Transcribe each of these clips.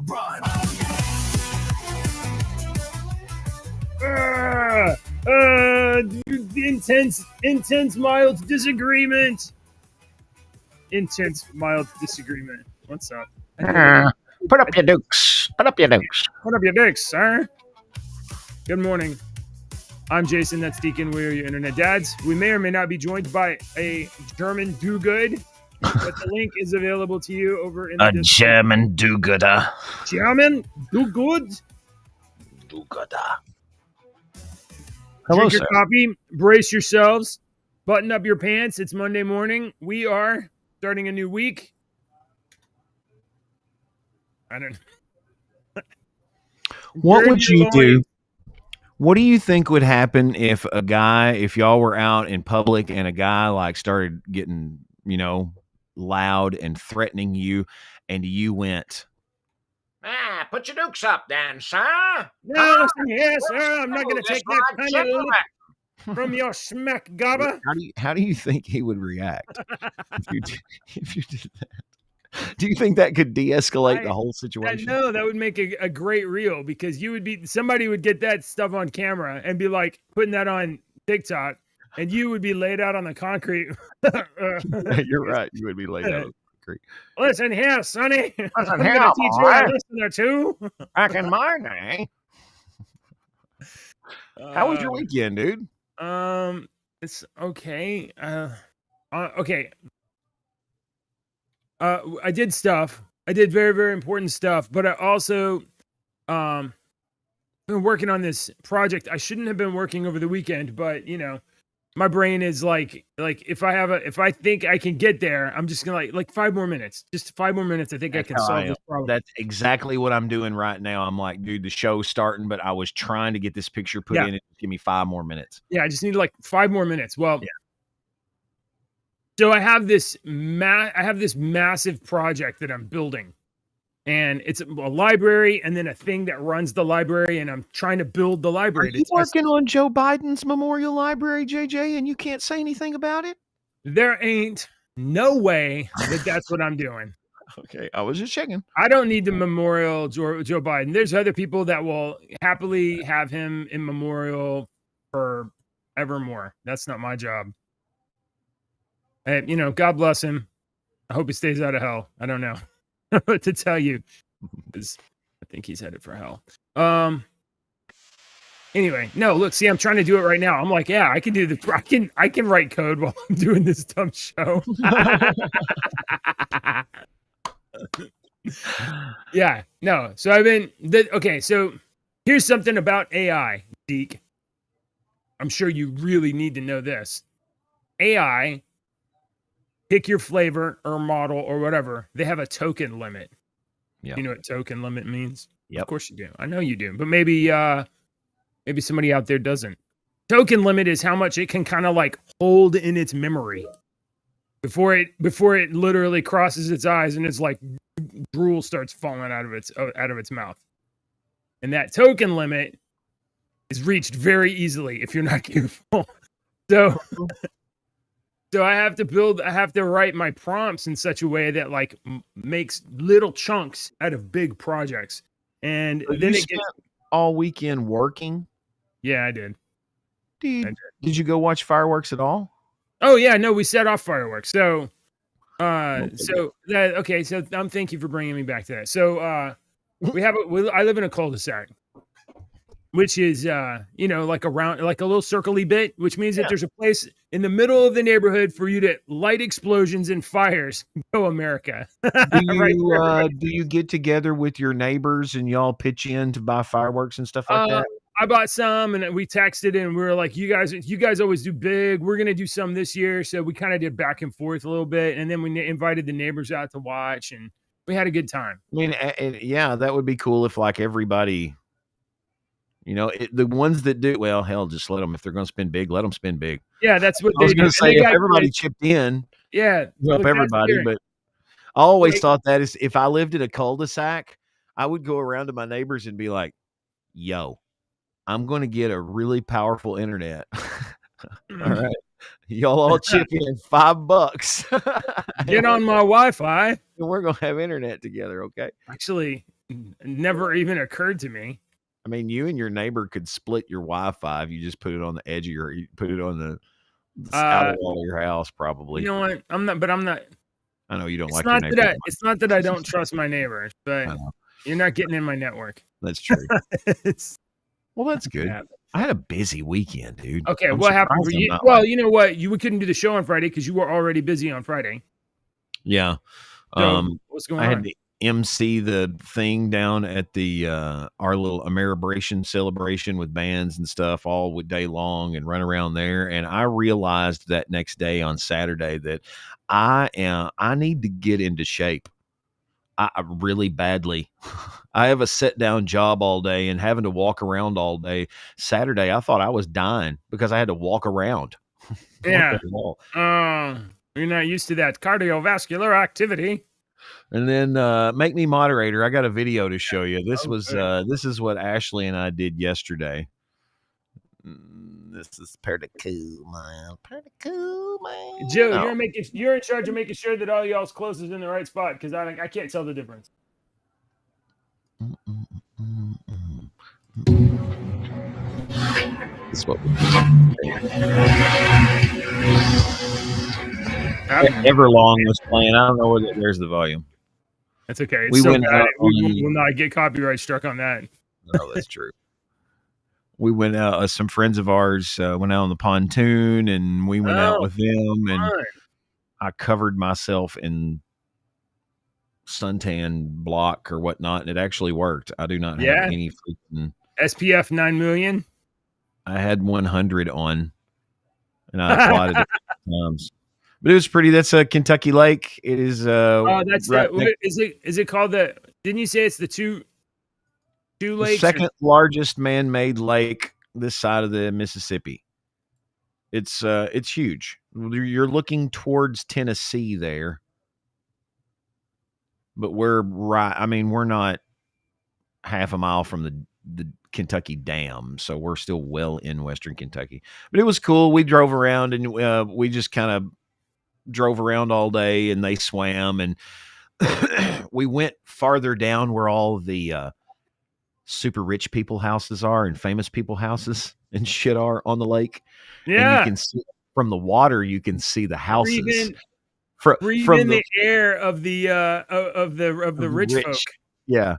run. Intense mild disagreement. Intense mild disagreement. What's up? Put up your dukes. Put up your dukes. Put up your dicks, sir. Good morning. I'm Jason. That's Deacon. We are your internet dads. We may or may not be joined by a German do-good, but the link is available to you over in the Discord. German do-gooder. German do-good. Do-gooder. Drink your coffee. Brace yourselves. Button up your pants. It's Monday morning. We are starting a new week. I don't know. What would you do? What do you think would happen if y'all were out in public and a guy like started getting, loud and threatening you, and you went, put your dukes up then, sir. No, listen here, sir. I'm not going to take that kind of lip from your smack gobber. How do you think he would react if you did that? Do you think that could de-escalate the whole situation? No, that would make a great reel, because somebody would get that stuff on camera and be like putting that on TikTok, and you would be laid out on the concrete. You're right. You would be laid out on the concrete. Listen here, Sonny. Listen I'm here, going to teach you a boy. lesson or two. Back in my day. How was your weekend, dude? It's okay. Okay. I did stuff. I did very, very important stuff, but I also been working on this project. I shouldn't have been working over the weekend, but my brain is like if I think I can get there, I'm just gonna like 5 more minutes. Just 5 more minutes. I think That's I can solve this problem. That's exactly what I'm doing right now. I'm like, dude, the show's starting, but I was trying to get this picture put in. Give me 5 more minutes. Yeah, I just need like 5 more minutes. Well, yeah. So I have this massive project that I'm building, and it's a library and then a thing that runs the library, and I'm trying to build the library. Are you working on Joe Biden's memorial library, JJ, and you can't say anything about it? There ain't no way that's what I'm doing. Okay, I was just checking. I don't need the memorial Joe Biden. There's other people that will happily have him in memorial forevermore. That's not my job. Hey, God bless him. I hope he stays out of hell. I don't know what to tell you, because I think he's headed for hell. Anyway, no, look, see, I'm trying to do it right now. I'm like, yeah, I can do the. I can write code while I'm doing this dumb show. Yeah, no. So I've been okay. So here's something about AI, Deke. I'm sure you really need to know this. AI. Pick your flavor or model or whatever. They have a token limit. Yeah. You know what token limit means? Yep. Of course you do. I know you do. But maybe somebody out there doesn't. Token limit is how much it can kind of like hold in its memory before it literally crosses its eyes and it's like drool starts falling out of its mouth. And that token limit is reached very easily if you're not careful. So I have to write my prompts in such a way that like makes little chunks out of big projects. And so then it gets all weekend working. Yeah, I did. Did you go watch fireworks at all? Oh yeah, no, we set off fireworks. So thank you for bringing me back to that. So I live in a cul-de-sac, which is, like a little circle-y bit, which means that there's a place in the middle of the neighborhood for you to light explosions and fires. Go America. Do you get together with your neighbors and y'all pitch in to buy fireworks and stuff like that? I bought some and we texted and we were like, you guys always do big. We're going to do some this year. So we kind of did back and forth a little bit. And then we invited the neighbors out to watch and we had a good time. I mean, yeah, that would be cool if like everybody... the ones that do well, hell, just let them. If they're going to spend big, let them spend big. Yeah, that's what I was going to say. If everybody chipped in, help everybody. But I always thought that is if I lived in a cul-de-sac, I would go around to my neighbors and be like, "Yo, I'm going to get a really powerful internet. All right, y'all all chip in $5. Get on my Wi-Fi, and we're going to have internet together." Okay. Actually, never even occurred to me. I mean, you and your neighbor could split your Wi-Fi if you just put it on the edge of you put it on the outer wall of your house, probably. You know what? I'm not. I know you don't like your neighbor. It's not that I don't trust my neighbors, but you're not getting in my network. That's true. Well, that's good. I had a busy weekend, dude. Okay, what happened for you? Well, you know what? We couldn't do the show on Friday because you were already busy on Friday. Yeah. So, what's going on? I had to MC the thing down at the our little Ameribration celebration with bands and stuff all day long and run around there. And I realized that next day on Saturday that I need to get into shape. I really badly. I have a sit down job all day and having to walk around all day. Saturday, I thought I was dying because I had to walk around. Yeah. You're not used to that cardiovascular activity. And then make me moderator. I got a video to show you. This is what Ashley and I did yesterday. This is pretty cool, man. Pretty cool, man. Joe, you're in charge of making sure that all y'all's clothes is in the right spot because I can't tell the difference. This is what Everlong was playing. I don't know where's the volume. That's okay. It's we will not get copyright struck on that. No, that's true. We went out. Some friends of ours went out on the pontoon, and we went out with them. And I covered myself in suntan block or whatnot, and it actually worked. I do not have any freaking SPF 9 million. I had 100 on, and I applied it times. But it was pretty. That's a Kentucky lake. It is. That's right. Is it called the? Didn't you say it's the two lakes? The second largest man-made lake this side of the Mississippi. It's huge. You're looking towards Tennessee there, but we're right. I mean, we're not half a mile from the Kentucky Dam, so we're still well in Western Kentucky. But it was cool. We drove around and we just kind of drove around all day, and they swam, and we went farther down where all the super rich people houses are and famous people houses and shit are on the lake. Yeah, and you can see from the water. You can see the houses. Breathing the air of the rich folk. Yeah,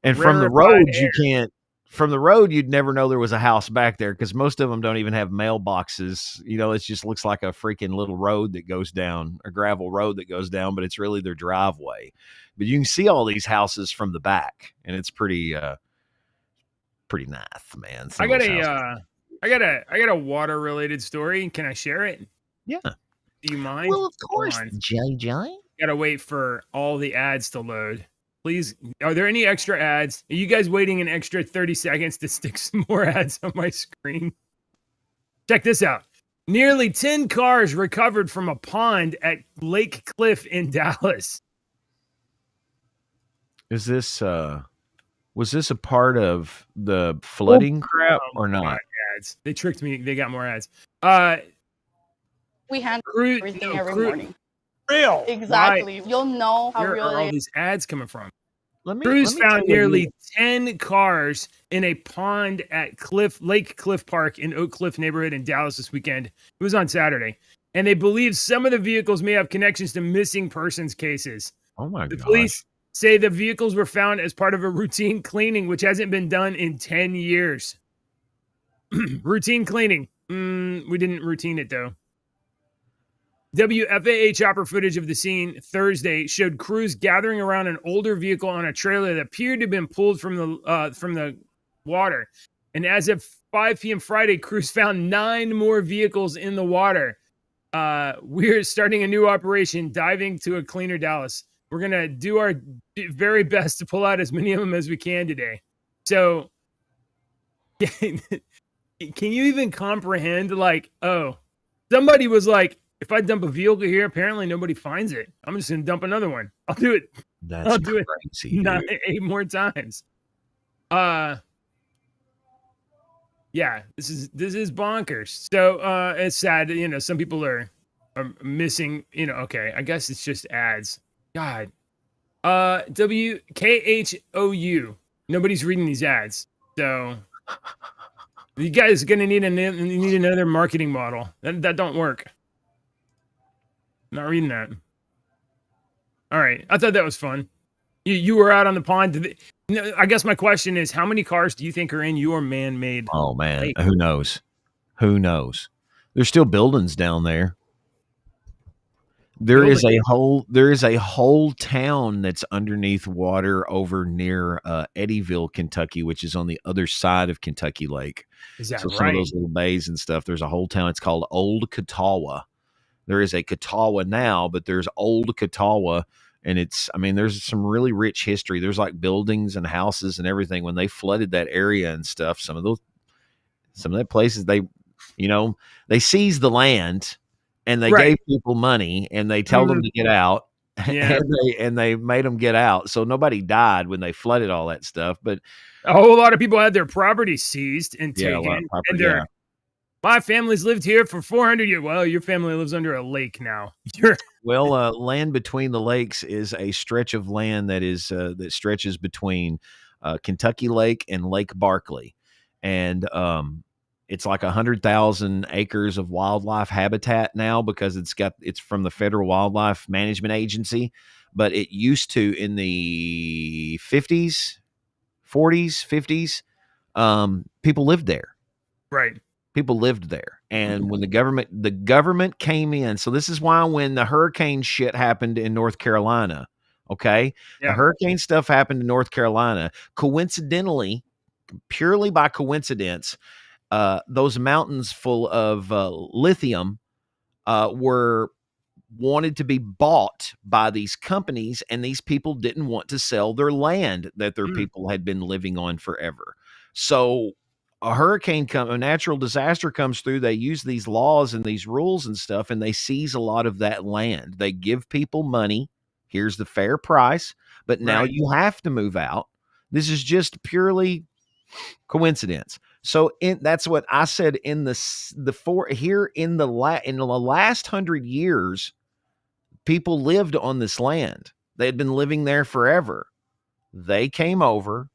and from the road you can't. From the road, you'd never know there was a house back there because most of them don't even have mailboxes. You know, it just looks like a freaking little road that goes down, a gravel road that goes down, but it's really their driveway. But you can see all these houses from the back, and it's pretty nice, man. I got a water related story. Can I share it? Yeah. Do you mind? Well, of course, JJ. Gotta wait for all the ads to load. Please, are there any extra ads? Are you guys waiting an extra 30 seconds to stick some more ads on my screen? Check this out. Nearly 10 cars recovered from a pond at Lake Cliff in Dallas. Is this was this a part of the flooding crap or not? Ads. They tricked me. They got more ads. We handle everything every morning. Real. Exactly. Why? You'll know how real are all these ads coming from. Let me found nearly 10 cars in a pond at Lake Cliff Park in Oak Cliff neighborhood in Dallas this weekend. It was on Saturday. And they believe some of the vehicles may have connections to missing persons cases. Oh my God. The police say the vehicles were found as part of a routine cleaning, which hasn't been done in 10 years. Routine cleaning. We didn't routine it though. WFAA chopper footage of the scene Thursday showed crews gathering around an older vehicle on a trailer that appeared to have been pulled from the water. And as of 5 p.m. Friday, crews found 9 more vehicles in the water. We're starting a new operation, diving to a cleaner Dallas. We're going to do our very best to pull out as many of them as we can today. So can you even comprehend, like, oh, somebody was like, if I dump a vehicle here, apparently nobody finds it. I'm just going to dump another one. I'll do it. I'll do crazy, it 8 more times. Yeah, this is bonkers. So it's sad that, some people are missing, okay, I guess it's just ads. God. WKHOU. Nobody's reading these ads, so you guys are gonna need another marketing model. That don't work. Not reading that. All right, I thought that was fun. You were out on the pond. I guess my question is, how many cars do you think are in your man-made? Oh man, lake? who knows? Who knows? There's still buildings down there. There is a whole town that's underneath water over near Eddyville, Kentucky, which is on the other side of Kentucky Lake. Is that so right? Some of those little bays and stuff. There's a whole town. It's called Old Catawba. There is a Catawba now, but there's Old Catawba, and there's some really rich history. There's like buildings and houses and everything. When they flooded that area and stuff, some of that places they seized the land. And they gave people money, and they told them to get out, and they made them get out. So nobody died when they flooded all that stuff. But a whole lot of people had their property seized and taken. My family's lived here for 400 years. Well, your family lives under a lake now. Land between the lakes is a stretch of land that stretches between Kentucky Lake and Lake Barkley, and it's like 100,000 acres of wildlife habitat now because it's from the Federal Wildlife Management Agency, but it used to in the 50s, 40s, 50s, people lived there. Right. People lived there. And when the government came in, so this is why when the hurricane shit happened in North Carolina, okay? Yeah. The hurricane stuff happened in North Carolina. Coincidentally, purely by coincidence, those mountains full of lithium were wanted to be bought by these companies, and these people didn't want to sell their land that their people had been living on forever. So a natural disaster comes through, they use these laws and these rules and stuff, and they seize a lot of that land. They give people money. Here's the fair price, but now you have to move out. This is just purely coincidence. So that's what I said in the last 100 years, people lived on this land. They had been living there forever. They came over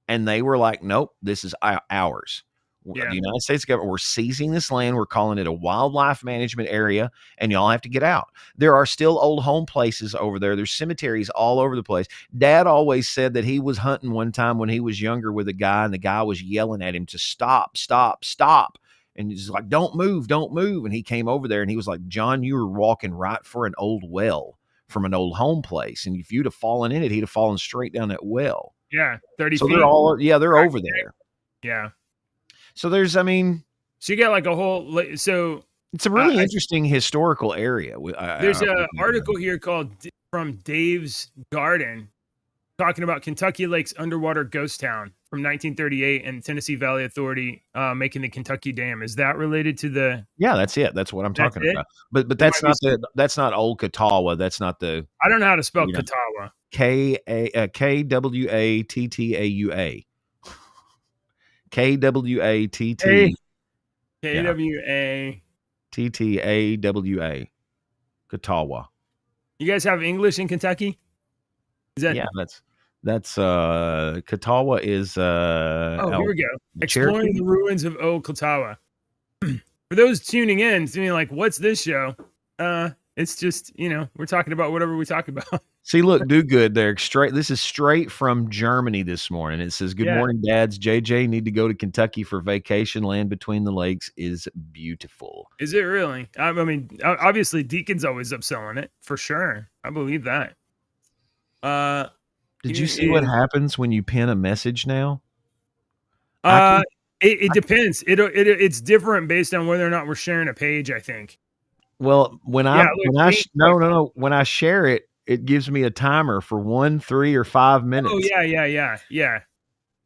and they were like, nope, this is ours. Yeah. The United States government, we're seizing this land. We're calling it a wildlife management area, and y'all have to get out. There are still old home places over there. There's cemeteries all over the place. Dad always said that he was hunting one time when he was younger with a guy, and the guy was yelling at him to stop, stop, stop. And he's like, don't move, don't move. And he came over there and he was like, John, you were walking right for an old well from an old home place. And if you'd have fallen in it, he'd have fallen straight down that well. Yeah. 30 so feet. They're over there. Yeah. So so you got like a whole, it's a really interesting historical area. There's an article here called From Dave's Garden talking about Kentucky Lake's underwater ghost town from 1938 and Tennessee Valley Authority making the Kentucky Dam. Is that related to the? Yeah, that's it. That's what I'm talking about. But that's not Old Catawba. That's not the. I don't know how to spell Catawba. KWATTAUA. KWATT. KWATTAWA. Catawba. You guys have English in Kentucky? Is that? Yeah, that's Catawba is here we go. Exploring the ruins of Old Catawba. For those tuning in, like, what's this show? It's just, we're talking about whatever we talk about. See, look, do good there. This is straight from Germany this morning. It says, good morning, dads. JJ need to go to Kentucky for vacation. Land between the lakes is beautiful. Is it really? I mean, obviously Deacon's always upselling it for sure. I believe that. Did you see what happens when you pin a message now? It depends. It's different based on whether or not we're sharing a page, I think. Well, when I share it, it gives me a timer for 1, 3, or 5 minutes. Oh yeah.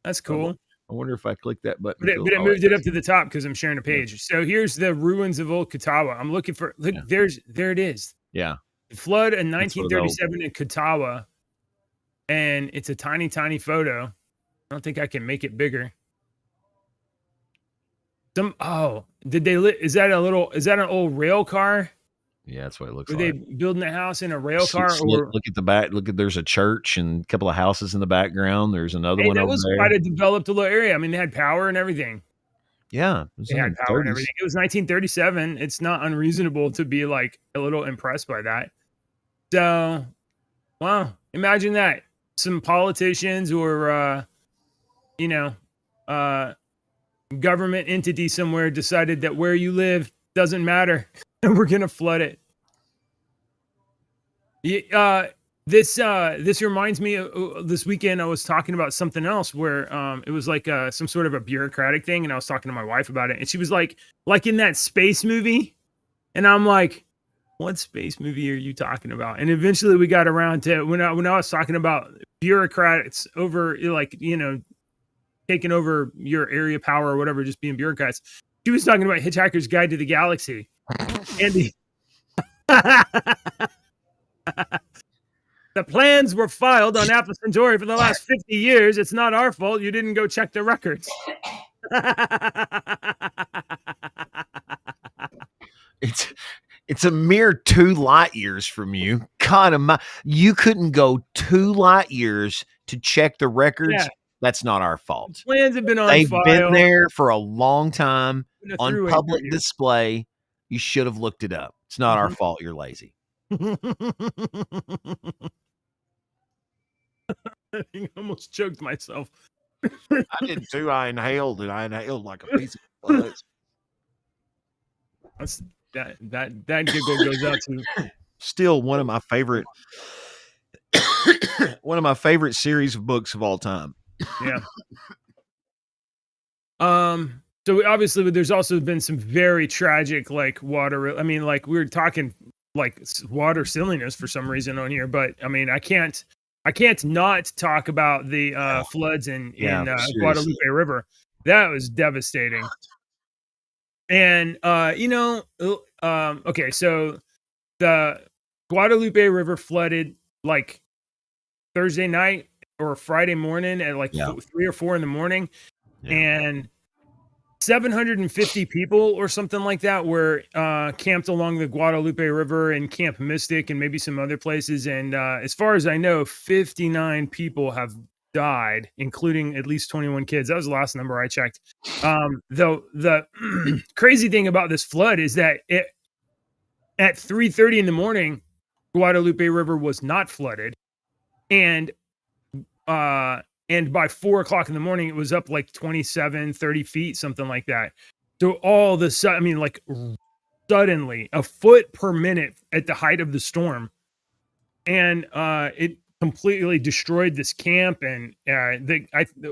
That's cool. I wonder if I click that button. But it moved it up to the top because I'm sharing a page. Yeah. So here's the ruins of Old Catawba. I'm looking for. Look, there it is. Yeah. Flood in 1937 in Catawba, and it's a tiny, tiny photo. I don't think I can make it bigger. Is that an old rail car? Yeah, that's what it looks Were like. they building a house in a rail car? Or look at the back. Look at there's a church and a couple of houses in the background. There's another one over there. Quite a developed little area. I mean, they had power and everything. Yeah, they had power and everything. It was 1937. It's not unreasonable to be like a little impressed by that. So, wow, imagine that. Some politicians or government entity somewhere decided that where you live doesn't matter and we're gonna flood it. This reminds me of this weekend I was talking about something else where it was like some sort of a bureaucratic thing, and I was talking to my wife about it, and she was like in that space movie, and I'm like, what space movie are you talking about? And eventually we got around to when I was talking about bureaucrats over taking over your area power or whatever, just being bureaucrats. She was talking about Hitchhiker's Guide to the Galaxy. Andy. The plans were filed on Apple Centauri for the last 50 years. It's not our fault. You didn't go check the records. It's a mere 2 light years from you. God, you couldn't go 2 light years to check the records. Yeah. That's not our fault. The plans have been on They've file. been there for a long time on public display. You should have looked it up. It's not our fault. You're lazy. I almost choked myself. I did too. I inhaled like a piece of fudge. That giggle goes out to still one of my favorite series of books of all time. Yeah. So obviously there's also been some very tragic water. I mean, we were talking water silliness for some reason on here, but I mean, I can't not talk about the floods in Guadalupe River. That was devastating. And okay, so the Guadalupe River flooded Thursday night or Friday morning at 3 or 4 in the morning, and 750 people or something like that were camped along the Guadalupe River and Camp Mystic and maybe some other places. And as far as I know, 59 people have died, including at least 21 kids. That was the last number I checked. Though the crazy thing about this flood is that at 3:30 in the morning, Guadalupe River was not flooded, and by 4 o'clock in the morning, it was up 27, 30 feet, something like that. So all of a sudden, I mean, suddenly a foot per minute at the height of the storm. And it completely destroyed this camp. And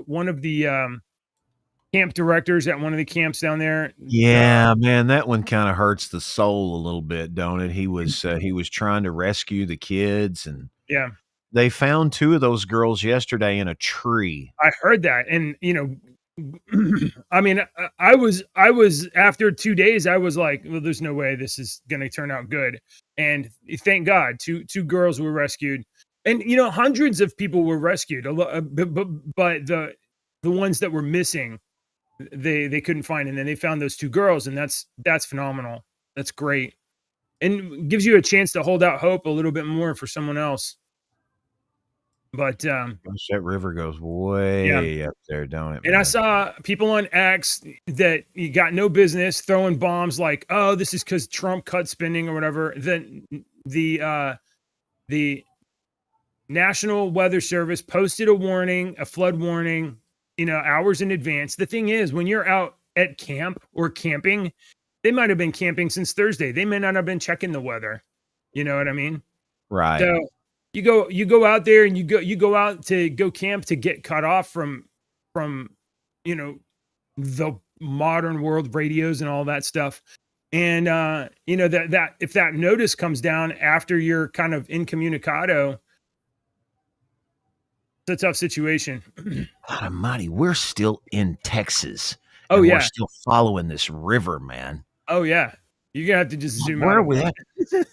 one of the camp directors at one of the camps down there. Yeah, man, that one kind of hurts the soul a little bit, don't it? He was trying to rescue the kids, and yeah. They found 2 of those girls yesterday in a tree. I heard that. And, I mean, I was after 2 days, I was like, well, there's no way this is going to turn out good. And thank God, two girls were rescued. And, hundreds of people were rescued. But the ones that were missing, they couldn't find. And then they found those 2 girls. And that's phenomenal. That's great. And gives you a chance to hold out hope a little bit more for someone else. But that river goes way up there, don't it? And man? I saw people on X that you got no business throwing bombs like, oh, this is because Trump cut spending or whatever. Then the National Weather Service posted a flood warning, hours in advance. The thing is, when you're out at camp or camping, they might have been camping since Thursday. They may not have been checking the weather. You know what I mean? Right. So you go out there and you go out to go camp to get cut off from the modern world radios and all that stuff. And that if that notice comes down after you're kind of incommunicado, it's a tough situation. God almighty, we're still in Texas. Oh yeah, we're still following this river, man. Oh yeah, you're gonna have to just zoom out. Where are we at?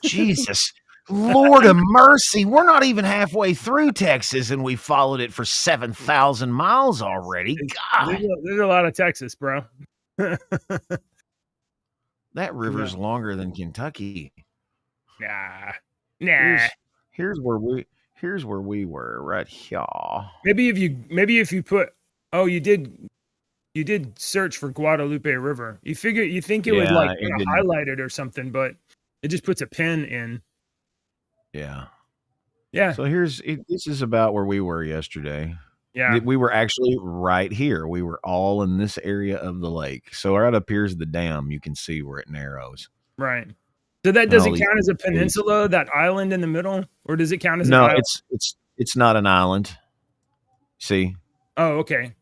Jesus. Lord of mercy, we're not even halfway through Texas, and we followed it for 7,000 miles already. God, there's a lot of Texas, bro. That river's longer than Kentucky. Nah. Here's where we were right here. Maybe if you put, you did search for Guadalupe River. You think it would like kind of highlight it or something, but it just puts a pin in. Yeah. Yeah. So this is about where we were yesterday. Yeah. We were actually right here. We were all in this area of the lake. So right up here's the dam. You can see where it narrows. Right. So that doesn't count as a peninsula, that island in the middle, or does it count as an island? No, it's not an island. See? Oh, okay.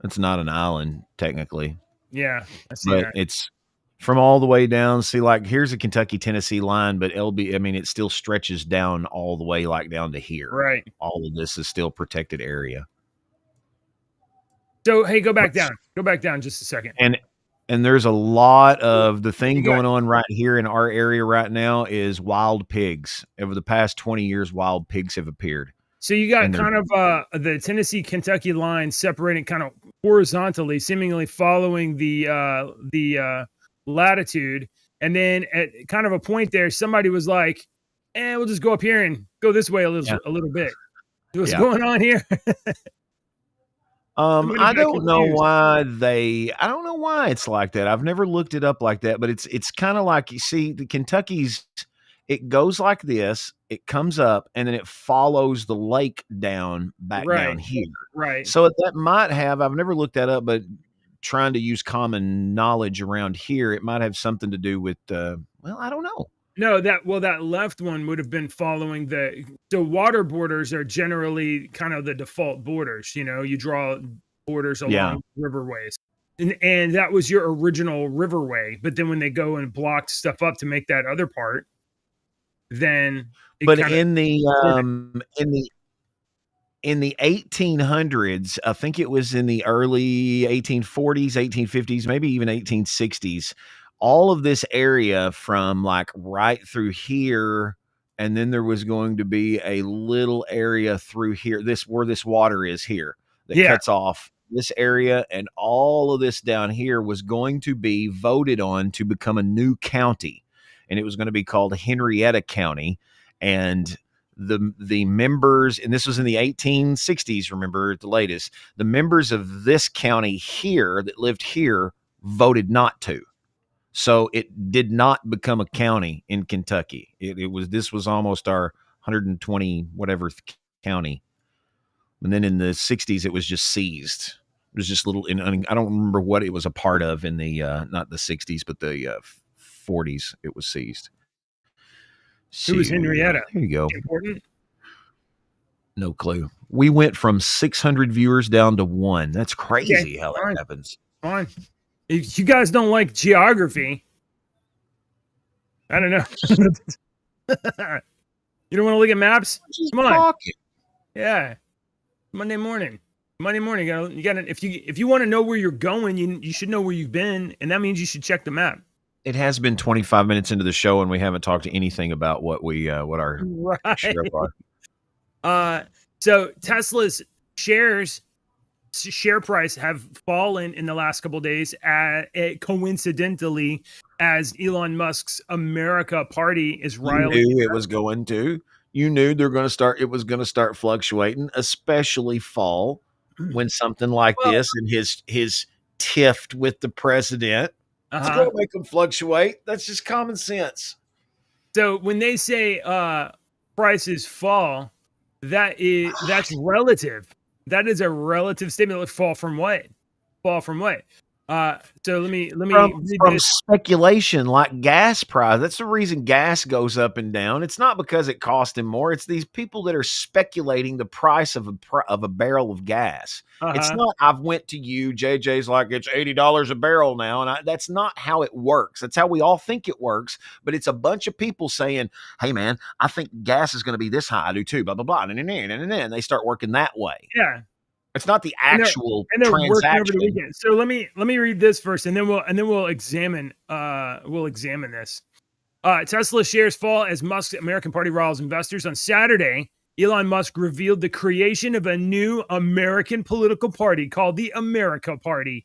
It's not an island technically. Yeah, I see but that. It's from all the way down. See, like here's a Kentucky-Tennessee line, but it still stretches down all the way, like down to here. Right. All of this is still protected area. So, hey, go back down. Go back down just a second. And there's a lot of the thing going on right here in our area right now is wild pigs. Over the past 20 years, wild pigs have appeared. So you got kind of the Tennessee-Kentucky line separating kind of horizontally, seemingly following the latitude, and then at kind of a point there, somebody was like, we'll just go up here and go this way a little bit. What's going on here? I don't know why it's like that. I've never looked it up like that, but it's kind of like, you see, the Kentucky's, it goes like this, it comes up, and then it follows the lake down here. Right. So that might have, I've never looked that up, but trying to use common knowledge around here, it might have something to do with, I don't know. No, that left one would have been following the water borders are generally kind of the default borders. You know, you draw borders along riverways. And that was your original riverway. But then when they go and blocked stuff up to make that other part, then in the 1800s, I think it was in the early 1840s, 1850s, maybe even 1860s, all of this area from like right through here, and then there was going to be a little area through here, where this water is here, that cuts off this area, and all of this down here was going to be voted on to become a new county, and it was going to be called Henrietta County. And the members, and this was in the 1860s, remember, at the latest, the members of this county here that lived here voted not to. So it did not become a county in Kentucky. This was almost our 120 whatever county. And then in the 60s, it was just seized. It was just little, I don't remember what it was a part of in the, not the 60s, but the 40s, it was seized. Who was Henrietta? There you go. Important? No clue. We went from 600 viewers down to 1. That's crazy how that happens. Fine. If you guys don't like geography, I don't know. You don't want to look at maps? Come on. Yeah. Monday morning. You got if you want to know where you're going, you should know where you've been, and that means you should check the map. It has been 25 minutes into the show, and we haven't talked to anything about what our shares are. So Tesla's share price have fallen in the last couple of days, coincidentally, as Elon Musk's America Party is riling. You knew it was going to. You knew it was going to start fluctuating, especially fall, when something like this and his tiff with the president. It's going to make them fluctuate. That's just common sense. So when they say prices fall, that's relative. That is a relative statement. Like, fall from what? Fall from what? So let me from speculation, like gas price. That's the reason gas goes up and down. It's not because it cost him more. It's these people that are speculating the price of a barrel of gas. It's not. I've went to you. JJ's like, it's $80 a barrel now, and that's not how it works. That's how we all think it works. But it's a bunch of people saying, "Hey, man, I think gas is going to be this high. I do too." Blah blah blah, and then they start working that way. Yeah. It's not the actual transaction. Over the weekend. So let me read this first, and then we'll examine this. Tesla shares fall as Musk's American Party riles investors. On Saturday, Elon Musk revealed the creation of a new American political party called the America Party.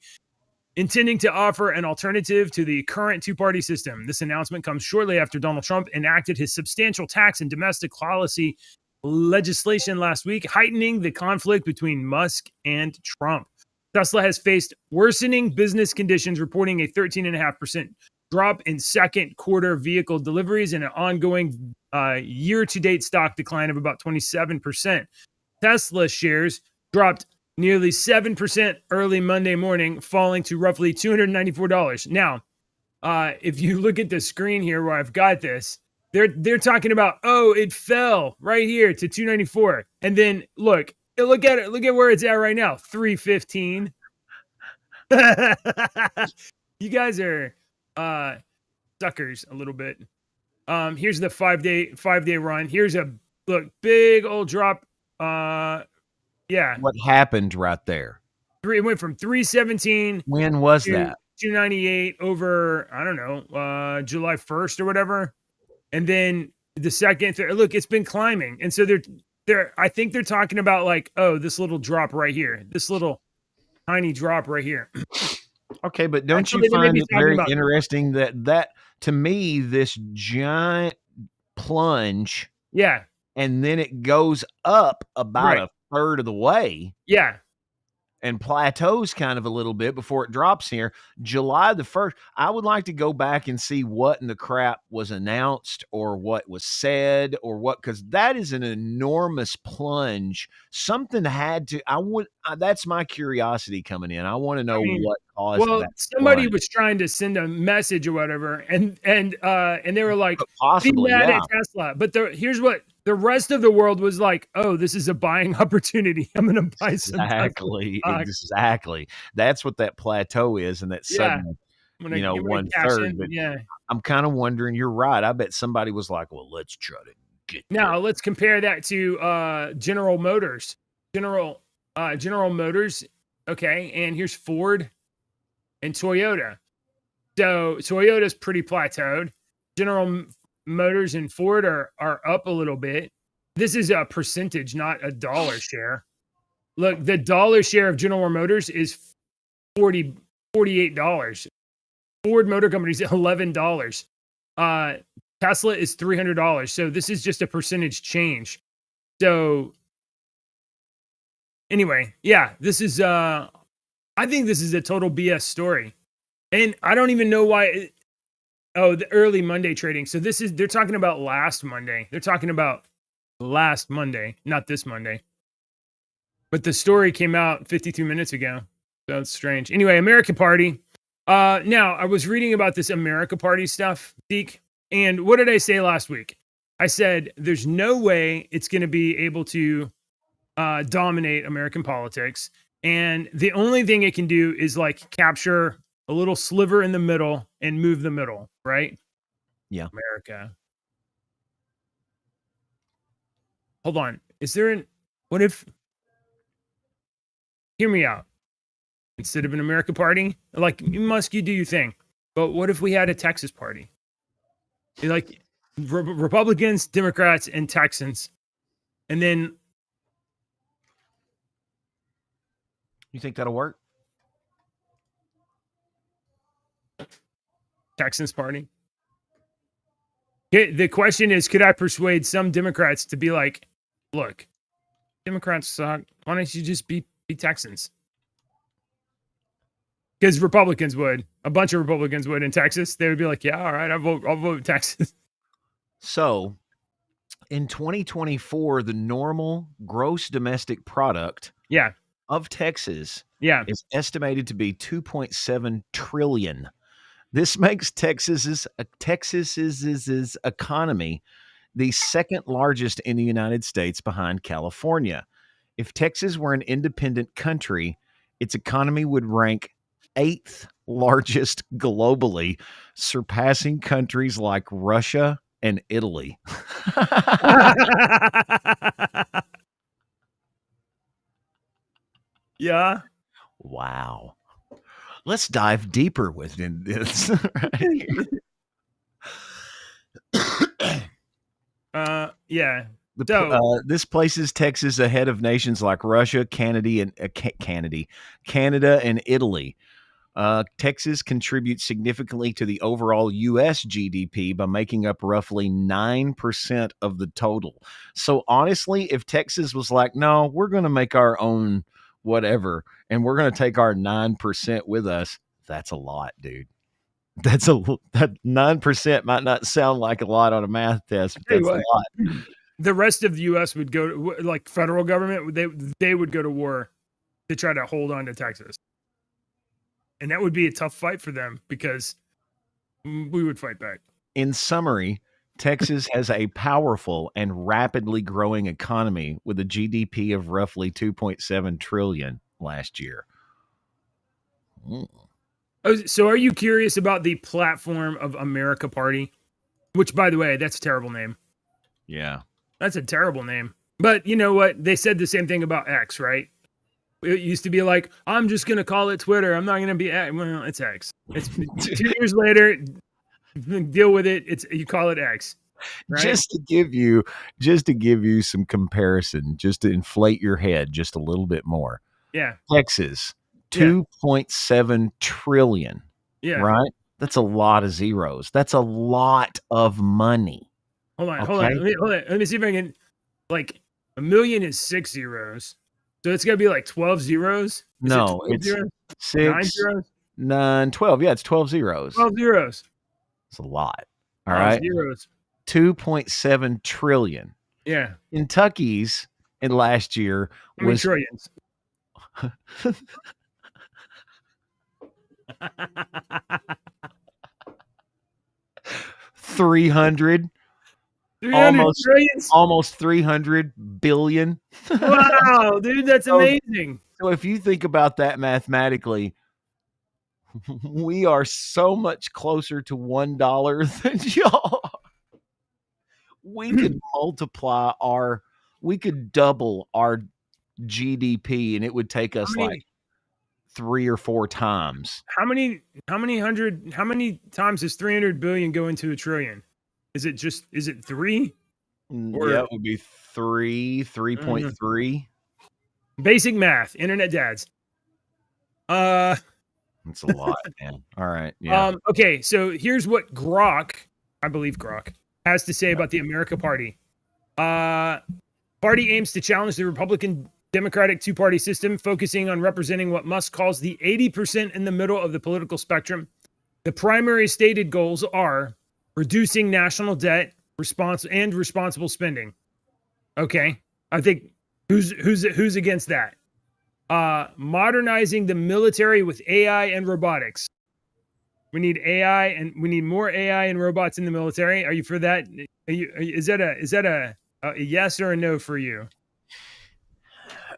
intending to offer an alternative to the current two-party system. This announcement comes shortly after Donald Trump enacted his substantial tax and domestic policy legislation last week, heightening the conflict between Musk and Trump. Tesla has faced worsening business conditions, reporting a 13.5% drop in second quarter vehicle deliveries and an ongoing year-to-date stock decline of about 27%. Tesla shares dropped nearly 7% early Monday morning, falling to roughly $294. Now, if you look at the screen here where I've got this, they're talking about, it fell right here to 294. And then look at it. Look at where it's at right now, 315. You guys are suckers a little bit. Here's the 5-day run. Here's a big old drop. Yeah. What happened right there? It went from 317. When was that? 298 over, I don't know, July 1st or whatever. And then the second, look, it's been climbing. And so I think they're talking about like, this little drop right here, this little tiny drop right here. Okay, but don't you find it very interesting that to me, this giant plunge. Yeah. And then it goes up about a third of the way. Yeah. And plateaus kind of a little bit before it drops here. July the 1st, I would like to go back and see what in the crap was announced or what was said or what, because that is an enormous plunge. Something had to, that's my curiosity coming in. I want to know what caused that. Somebody was trying to send a message or whatever, and they were like, possibly, be mad at Tesla. But here's what the rest of the world was like, this is a buying opportunity. I'm going to buy some. Exactly. That's what that plateau is. And that sudden, 1/3. But I'm kind of wondering, you're right. I bet somebody was like, well, let's try to get now. Let's compare that to General Motors. General Motors. Okay. And here's Ford and Toyota. So Toyota's pretty plateaued. General Motors and Ford are up a little bit. This is a percentage, not a dollar share. Look, the dollar share of General Motors is $48. Ford Motor Company is $11. Tesla is $300. So this is just a percentage change. So anyway, this is I think this is a total BS story. And I don't even know why. The early Monday trading. So they're talking about last Monday. They're talking about last Monday, not this Monday. But the story came out 52 minutes ago. So it's strange. Anyway, American Party. Now, I was reading about this America Party stuff, Deke. And what did I say last week? I said, there's no way it's going to be able to dominate American politics. And the only thing it can do is like capture a little sliver in the middle and move the middle, right? Yeah. America. Hold on. Hear me out. Instead of an America Party, like, Musk, you do your thing. But what if we had a Texas party? Like Republicans, Democrats, and Texans. And then. You think that'll work? Texans party. The question is, could I persuade some Democrats to be like, look, Democrats suck. Why don't you just be Texans? Because Republicans would. A bunch of Republicans would in Texas. They would be like, yeah, all right, I'll vote Texas. So in 2024, the normal gross domestic product of Texas is estimated to be $2.7 trillion. This makes Texas's economy the second largest in the United States behind California. If Texas were an independent country, its economy would rank 8th largest globally, surpassing countries like Russia and Italy. Yeah. Wow. Let's dive deeper within this. This places Texas ahead of nations like Russia, Canada, and Italy. Texas contributes significantly to the overall U.S. GDP by making up roughly 9% of the total. So honestly, if Texas was like, no, we're going to make our own whatever, and we're going to take our 9% with us, that's a lot, dude. That 9% might not sound like a lot on a math test, but that's a lot. The rest of the U.S. would go to, like federal government, they would go to war to try to hold on to Texas. And that would be a tough fight for them because we would fight back. In summary, Texas has a powerful and rapidly growing economy with a GDP of roughly $2.7 trillion last year. So are you curious about the Platform of America Party? Which, by the way, that's a terrible name. Yeah. That's a terrible name. But you know what? They said the same thing about X, right? It used to be like, I'm just going to call it Twitter. I'm not going to be X. Well, it's X. It's 2 years later, deal with it. You call it X. Right? Just to give you some comparison, just to inflate your head just a little bit more. Yeah. Texas, 2.7 trillion. Yeah. Right? That's a lot of zeros. That's a lot of money. Hold on. Let me see if I can, like, 1 million is 6 zeros. So it's going to be like 12 zeros? No, it's zeros? 6, 9 zeros? 9, 12. Yeah, it's 12 zeros. 12 zeros. It's a lot. All right. Zeros. 2.7 trillion. Yeah. Kentucky's in last year was trillions. 300 almost 300 billion. Wow, dude, that's amazing. So if you think about that mathematically, we are so much closer to $1 than y'all. We could we could double our GDP, and it would take us like 3 or 4 times. How many times does 300 billion go into a trillion? Is it 3? Yeah, it would be 3.3. Basic math, internet dads. That's a lot, man. All right. Yeah. Okay, so here's what Grok, I believe Grok, has to say about the America Party. Party aims to challenge the Republican Democratic two-party system, focusing on representing what Musk calls the 80% in the middle of the political spectrum. The primary stated goals are reducing national debt, responsible spending. Okay, I think who's against that? Modernizing the military with AI and robotics. We need AI, and we need more AI and robots in the military. Are you for that? Is that a yes or a no for you?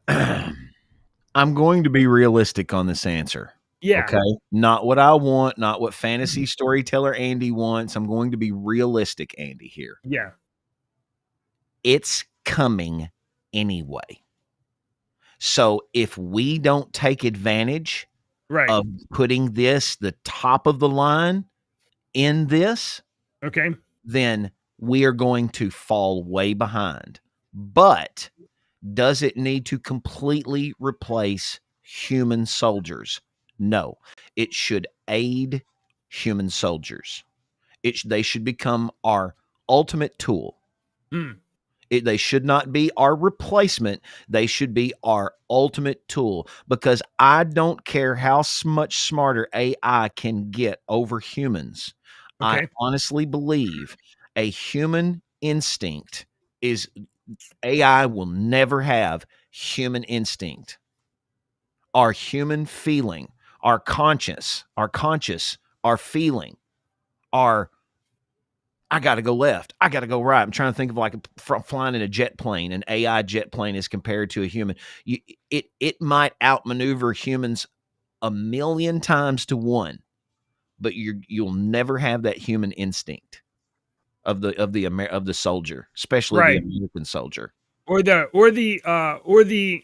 I'm going to be realistic on this answer. Yeah. Okay. Not what I want, not what fantasy storyteller Andy wants. I'm going to be realistic, Andy, here. Yeah. It's coming anyway. So if we don't take advantage of putting the top of the line in this, okay, then we are going to fall way behind. But does it need to completely replace human soldiers? No, it should aid human soldiers. They should become our ultimate tool. They should not be our replacement. They should be our ultimate tool, because I don't care how much smarter AI can get over humans. Okay. I honestly believe a human instinct is AI will never have human instinct. Our human feeling, our conscious, our feeling, our I got to go left, I got to go right. I'm trying to think of like flying in a jet plane. An AI jet plane is compared to a human. It might outmaneuver humans 1,000,000 times to 1, but you'll never have that human instinct of the soldier, especially the American soldier, or the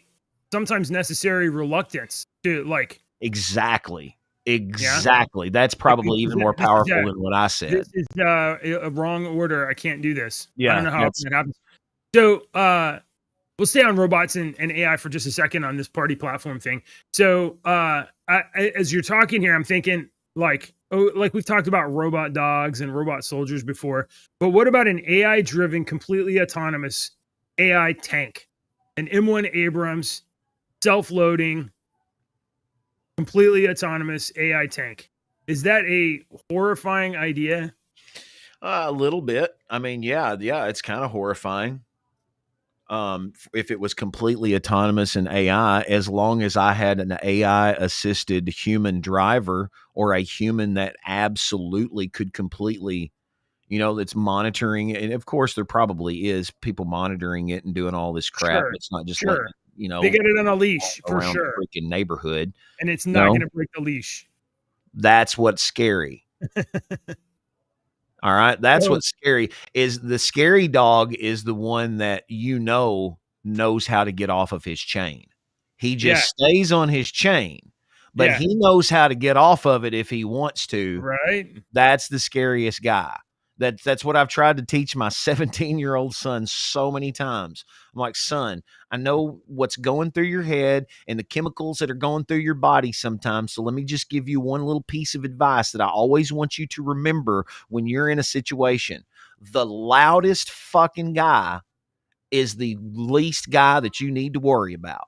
sometimes necessary reluctance to like. Exactly. That's probably even more powerful than what I said. This is a wrong order. I can't do this. Yeah, I don't know how it happens. So we'll stay on robots and AI for just a second on this party platform thing. So as you're talking here, I'm thinking like we've talked about robot dogs and robot soldiers before, but what about an AI driven, completely autonomous AI tank, an M1 Abrams, self-loading, completely autonomous AI tank? Is that a horrifying idea? A little bit. I mean, yeah, it's kind of horrifying. If it was completely autonomous and AI, as long as I had an AI assisted human driver or a human that absolutely could completely, that's monitoring it. And of course, there probably is people monitoring it and doing all this crap. Sure, It's not just sure. they get it on a leash for around sure. the freaking neighborhood, and it's not going to break the leash. That's what's scary. All right. That's what's scary. Is the scary dog is the one that knows how to get off of his chain. He just stays on his chain, but he knows how to get off of it if he wants to. Right. That's the scariest guy. That's what I've tried to teach my 17-year-old son so many times. I'm like, son, I know what's going through your head and the chemicals that are going through your body sometimes. So let me just give you one little piece of advice that I always want you to remember when you're in a situation. The loudest fucking guy is the least guy that you need to worry about.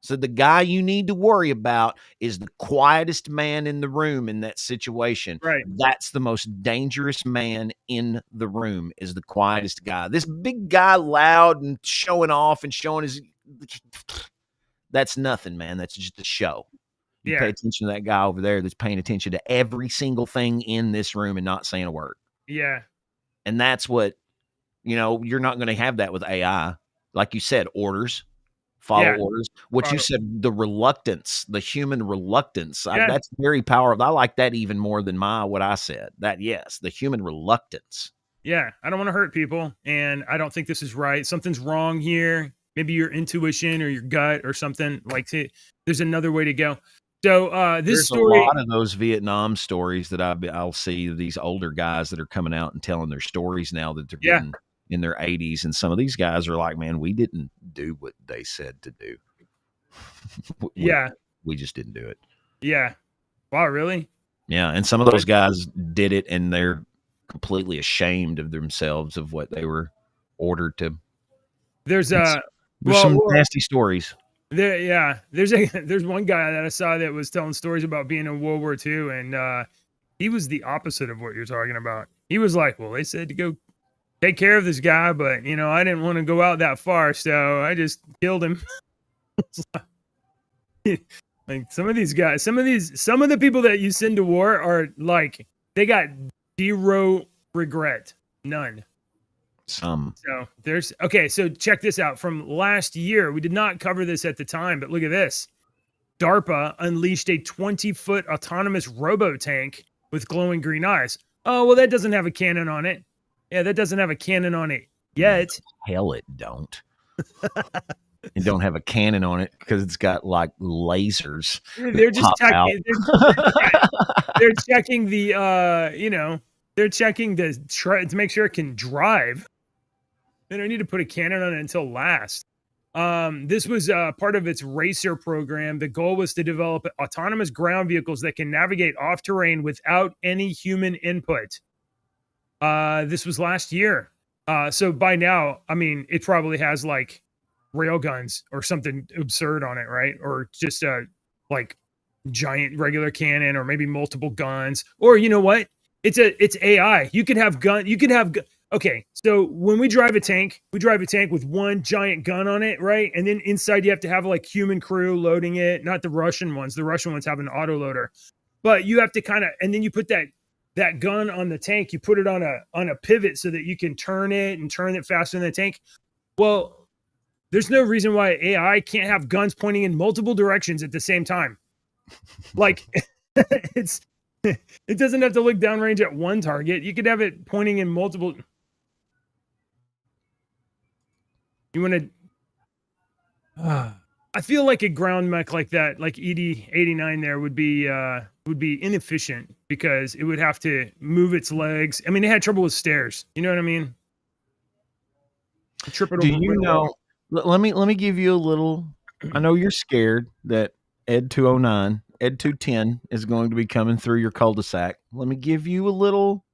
So the guy you need to worry about is the quietest man in the room in that situation. Right. That's the most dangerous man in the room, is the quietest guy. This big guy loud and showing off and showing his, that's nothing, man. That's just a show. You pay attention to that guy over there that's paying attention to every single thing in this room and not saying a word. Yeah. And that's what, you're not going to have that with AI. Like you said, orders. Follow orders. What you said, the reluctance, the human reluctance. That's very powerful. I like that even more than what I said. The human reluctance. Yeah, I don't want to hurt people, and I don't think this is right. Something's wrong here. Maybe your intuition or your gut or something. Like, there's another way to go. So there's story, a lot of those Vietnam stories that I'll see, these older guys that are coming out and telling their stories now that they're getting in their 80s, and some of these guys are like, man, we didn't do what they said to do. we just didn't do it. Yeah. Wow, really? Yeah. And some of those guys did it, and they're completely ashamed of themselves of what they were ordered to. There's some nasty stories. There's one guy that I saw that was telling stories about being in World War II, and he was the opposite of what you're talking about. He was like, well, they said to go take care of this guy, but I didn't want to go out that far, so I just killed him. Like some of these guys, some of the people that you send to war are like, they got zero regret, none. So so check this out. From last year, we did not cover this at the time, but look at this. DARPA unleashed a 20-foot autonomous robo-tank with glowing green eyes. Oh, well, that doesn't have a cannon on it. Yeah, that doesn't have a cannon on it yet. Hell, it don't. It don't have a cannon on it because it's got like lasers. They're just checking. They're checking the they're checking to make sure it can drive. They don't need to put a cannon on it until last. This was part of its racer program. The goal was to develop autonomous ground vehicles that can navigate off terrain without any human input. This was last year. So by now, I mean, it probably has like rail guns or something absurd on it, right? Or just a like giant regular cannon, or maybe multiple guns. Or you know what? It's AI. You can have gun. Okay, so when we drive a tank with one giant gun on it, right? And then inside you have to have like human crew loading it. Not the Russian ones. The Russian ones have an autoloader, but you have to and then you put that gun on the tank. You put it on a pivot so that you can turn it faster than the tank. Well, there's no reason why AI can't have guns pointing in multiple directions at the same time. Like it doesn't have to look downrange at one target. You could have it pointing in multiple. You want to? I feel like a ground mech like that, like ED-89 there, would be inefficient because it would have to move its legs. I mean, it had trouble with stairs. You know what I mean? Do you know Let me give you a little. I know you're scared that Ed 209, Ed 210 is going to be coming through your cul-de-sac. Let me give you a little.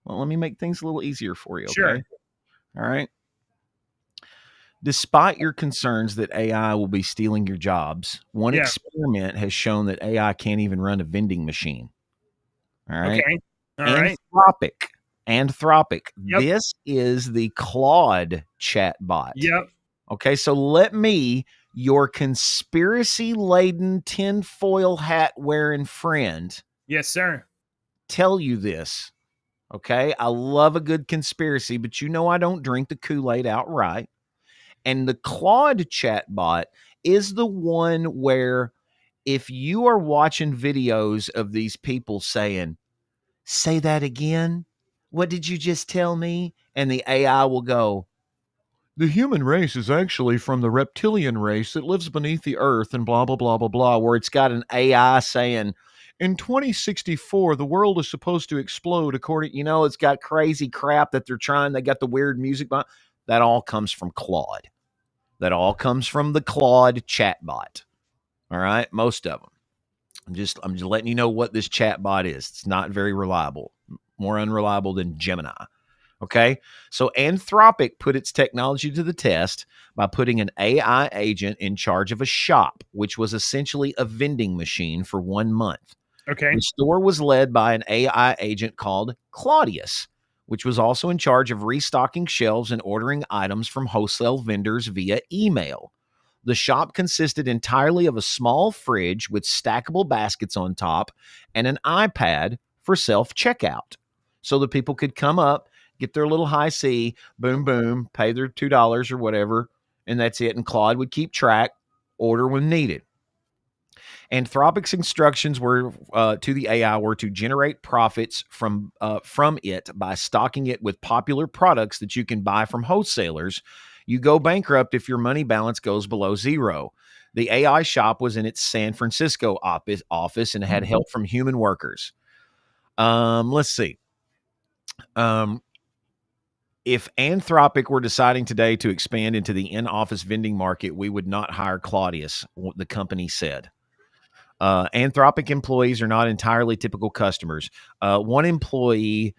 Well, let me make things a little easier for you. Okay. Sure. All right. Despite your concerns that AI will be stealing your jobs, one experiment has shown that AI can't even run a vending machine. All right. Okay. All right. Anthropic. Yep. This is the Claude chatbot. Yep. Okay. So let me, your conspiracy-laden tinfoil hat wearing friend. Yes, sir. Tell you this. Okay. I love a good conspiracy, but you know I don't drink the Kool-Aid outright. And the Claude chatbot is the one where if you are watching videos of these people saying, say that again, what did you just tell me? And the AI will go, the human race is actually from the reptilian race that lives beneath the earth and blah, blah, blah, blah, blah, where it's got an AI saying, in 2064, the world is supposed to explode according, it's got crazy crap that they got the weird music. That all comes from Claude. That all comes from the Claude chatbot. All right, most of them. I'm just letting you know what this chatbot is. It's not very reliable, more unreliable than Gemini. Okay, so Anthropic put its technology to the test by putting an AI agent in charge of a shop, which was essentially a vending machine for 1 month. Okay. The store was led by an AI agent called Claudius, which was also in charge of restocking shelves and ordering items from wholesale vendors via email. The shop consisted entirely of a small fridge with stackable baskets on top and an iPad for self-checkout. So the people could come up, get their little high C, boom, boom, pay their $2 or whatever, and that's it. And Claude would keep track, order when needed. Anthropic's instructions were to the AI were to generate profits from it by stocking it with popular products that you can buy from wholesalers. You go bankrupt if your money balance goes below zero. The AI shop was in its San Francisco office and had help from human workers. Let's see. If Anthropic were deciding today to expand into the in-office vending market, we would not hire Claudius, the company said. Anthropic employees are not entirely typical customers. One employee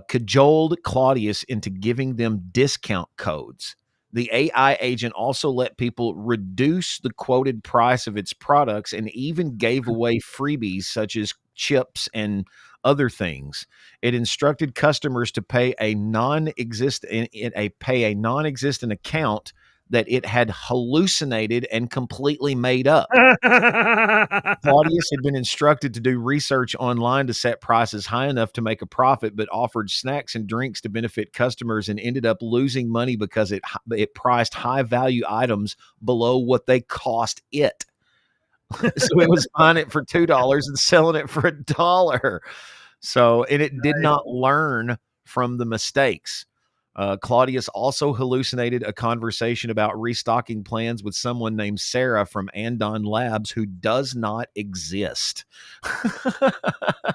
cajoled Claudius into giving them discount codes. The AI agent also let people reduce the quoted price of its products and even gave away freebies such as chips and other things. It instructed customers to pay a non-existent account that it had hallucinated and completely made up. Claudius had been instructed to do research online to set prices high enough to make a profit, but offered snacks and drinks to benefit customers and ended up losing money because it priced high-value items below what they cost it. So it was buying it for $2 and selling it for $1. So, and it did not learn from the mistakes. Claudius also hallucinated a conversation about restocking plans with someone named Sarah from Andon Labs who does not exist.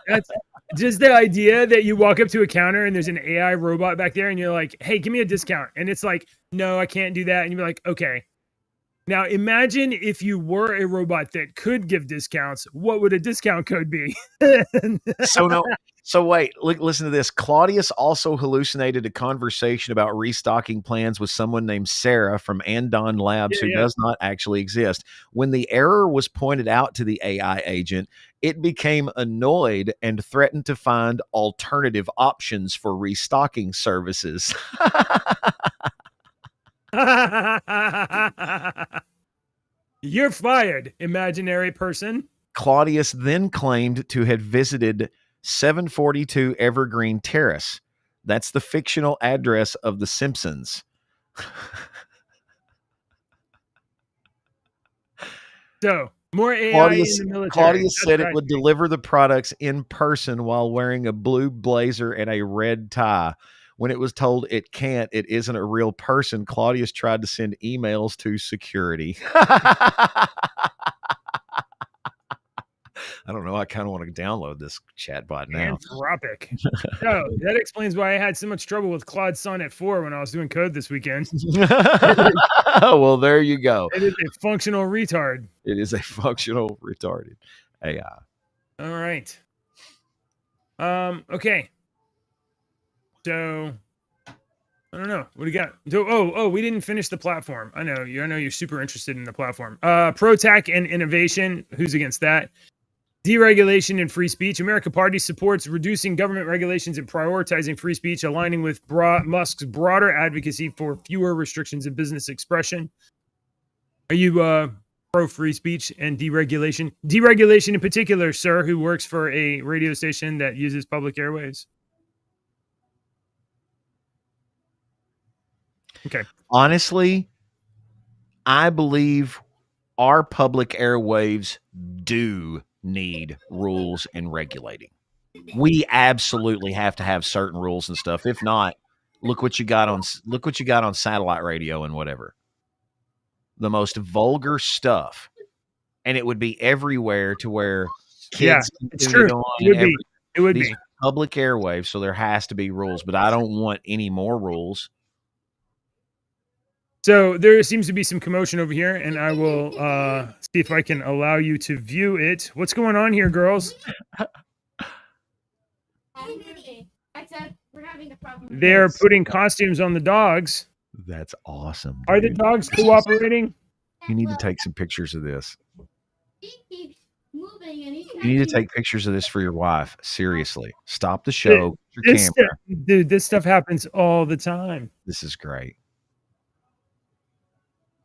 That's just the idea that you walk up to a counter and there's an AI robot back there and you're like, hey, give me a discount. And it's like, no, I can't do that. And you're like, okay. Now imagine if you were a robot that could give discounts, what would a discount code be? So wait, listen to this. Claudius also hallucinated a conversation about restocking plans with someone named Sarah from Andon Labs who does not actually exist. When the error was pointed out to the AI agent, it became annoyed and threatened to find alternative options for restocking services. You're fired, imaginary person. Claudius then claimed to have visited 742 Evergreen Terrace. That's the fictional address of The Simpsons. So, more AI in the military. Claudius said it would deliver the products in person while wearing a blue blazer and a red tie. When it was told it can't, it isn't a real person, Claudius tried to send emails to security. I don't know. I kind of want to download this chatbot now. Anthropic. So that explains why I had so much trouble with Claude Sonnet 4 when I was doing code this weekend. Well, there you go. It is a functional retard. It is a functional retarded AI. All right. Okay. So I don't know. What do you got? Oh, we didn't finish the platform. I know you're super interested in the platform. Pro-tech and innovation. Who's against that? Deregulation and free speech. America Party supports reducing government regulations and prioritizing free speech, aligning with Musk's broader advocacy for fewer restrictions of business expression. Are you pro free speech and deregulation? Deregulation in particular, sir, who works for a radio station that uses public airwaves. Okay. Honestly, I believe our public airwaves do need rules and regulating. We absolutely have to have certain rules and stuff. If not, look what you got on satellite radio and whatever. The most vulgar stuff, and it would be everywhere to where kids. Yeah, it's true. It would be public airwaves, so there has to be rules. But I don't want any more rules. So there seems to be some commotion over here, and I will see if I can allow you to view it. What's going on here, girls? They're putting costumes on the dogs. That's awesome. Dude. Are the dogs cooperating? You need to take some pictures of this. You need to take pictures of this for your wife. Seriously. Stop the show. Your camera. Dude, this stuff happens all the time. This is great.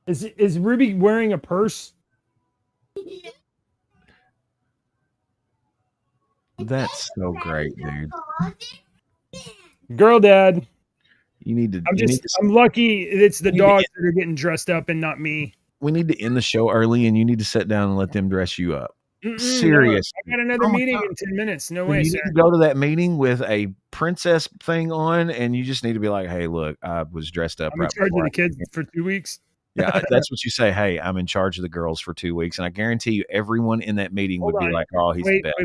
Is Ruby wearing a purse? That's so great, dude. Girl dad. You need to. I'm lucky it's the dogs that are getting dressed up and not me. We need to end the show early, and you need to sit down and let them dress you up. Serious. No, I got another meeting in 10 minutes. No way, you sir. Need to go to that meeting with a princess thing on, and you just need to be like, "Hey, look, I was dressed up." I'm in charge of the kids for 2 weeks. Yeah, that's what you say. Hey, I'm in charge of the girls for 2 weeks, and I guarantee you, everyone in that meeting would be like, "Oh, he's the best."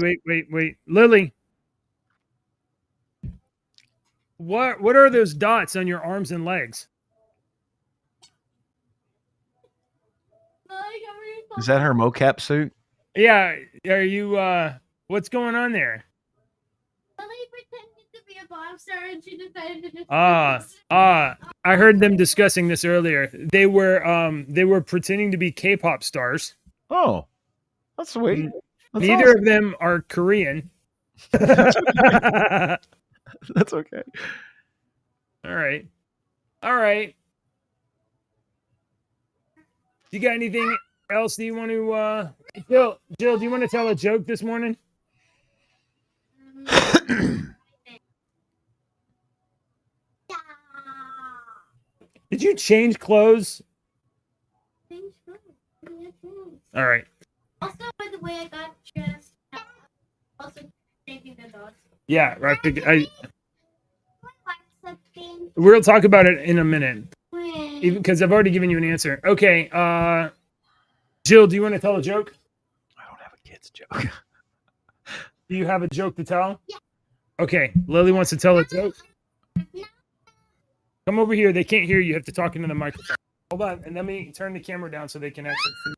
Wait, Lily. What are those dots on your arms and legs? Is that her mocap suit? Yeah. Are you? What's going on there? Lily pretended to be a pop star, and she decided to just. I heard them discussing this earlier. They were pretending to be K-pop stars. Oh, that's sweet. That's Neither of them are Korean. That's okay. All right. You got anything else that you want to Jill, do you want to tell a joke this morning? Did you change clothes? All right. Also, by the way, I got dressed. Also, changing the dogs. Yeah, right. We'll talk about it in a minute, even because I've already given you an answer. Okay, Jill, do you want to tell a joke? I don't have a kid's joke. Do you have a joke to tell? Yeah. Okay, Lily wants to tell a joke. Come over here. They can't hear you. You have to talk into the microphone. Hold on, and let me turn the camera down so they can actually see.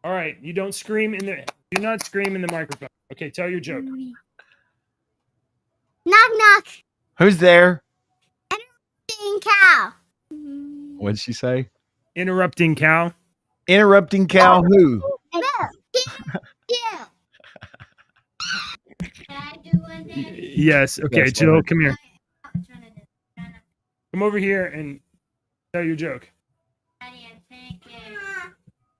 All right, you don't scream in the. Do not scream in the microphone. Okay, tell your joke. Knock knock. Who's there? Interrupting cow. What'd she say? Interrupting cow. Interrupting cow. Who? Yeah. Yes. Okay, yes, Jill, come here. Come over here and tell your joke.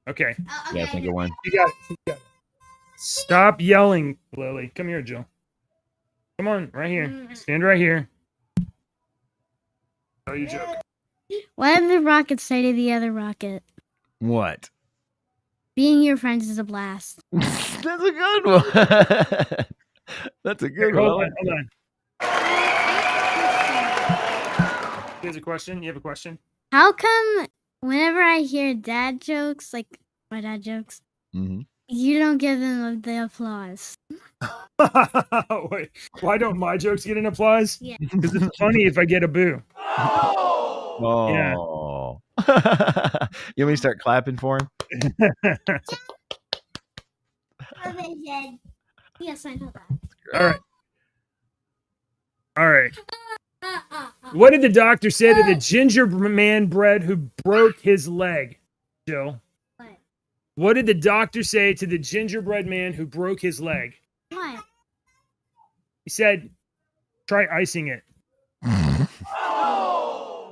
Okay. Yeah, I think of one. You got it. Stop yelling, Lily. Come here, Jill. Come on, right here. Stand right here. Tell your joke. What did the rocket say to the other rocket? What? Being your friends is a blast. That's a good one. That's a good one. Hold on. Here's a question. You have a question? How come whenever I hear dad jokes, like my dad jokes, You don't give them the applause. Wait, why don't my jokes get an applause? Yeah. Because it's funny if I get a boo. Oh. Yeah. You want me to start clapping for him? Yes, I know that. All right. What did the doctor say to the gingerbread bread who broke his leg, Jill? What did the doctor say to the gingerbread man who broke his leg? What? He said, try icing it.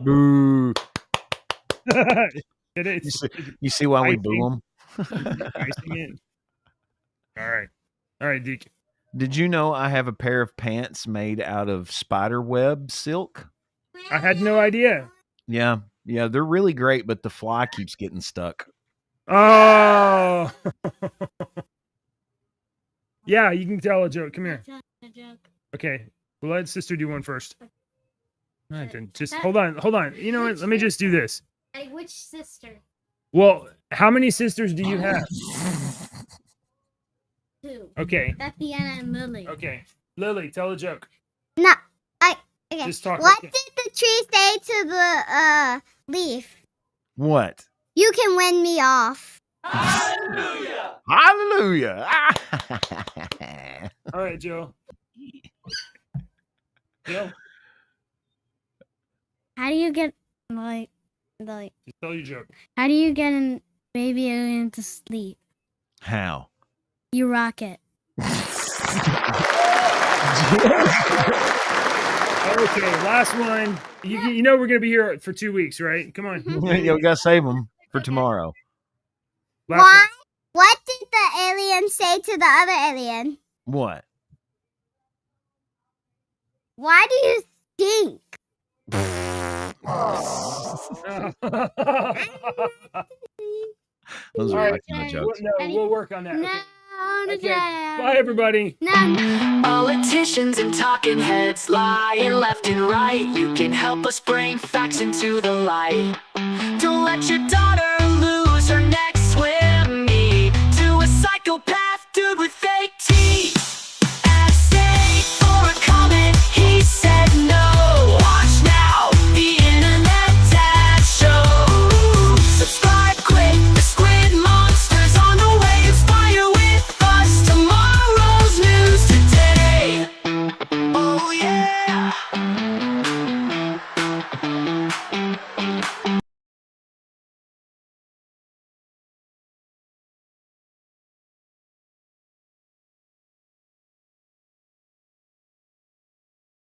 Boo. It is. You see why we boo him? Icing it. All right. All right, Deke. Did you know I have a pair of pants made out of spider web silk? I had no idea. Yeah, they're really great, but the fly keeps getting stuck. Oh. Yeah, you can tell a joke. Come here. Okay, we'll let sister do one first. Just hold on. You know what? Let me just do this. Which sister? Well, how many sisters do you have? 2. Okay. Tatiana and Lily. Okay. Lily, tell a joke. No, okay. Just talk. What did the tree say to the leaf? What? You can win me off. Hallelujah! Hallelujah! All right, Joe. Joe, How do you get like just tell your joke. how do you get a baby alien to sleep? How? You rock it. Okay, last one. You know we're gonna be here for 2 weeks, right? Come on. You gotta save them for tomorrow. Last one. What did the alien say to the other alien? What? Why do you stink? Those All are right. my jokes. No, we'll work on that. No, Okay. Bye, everybody. No. Politicians and talking heads lying left and right. You can help us bring facts into the light. Don't let your daughter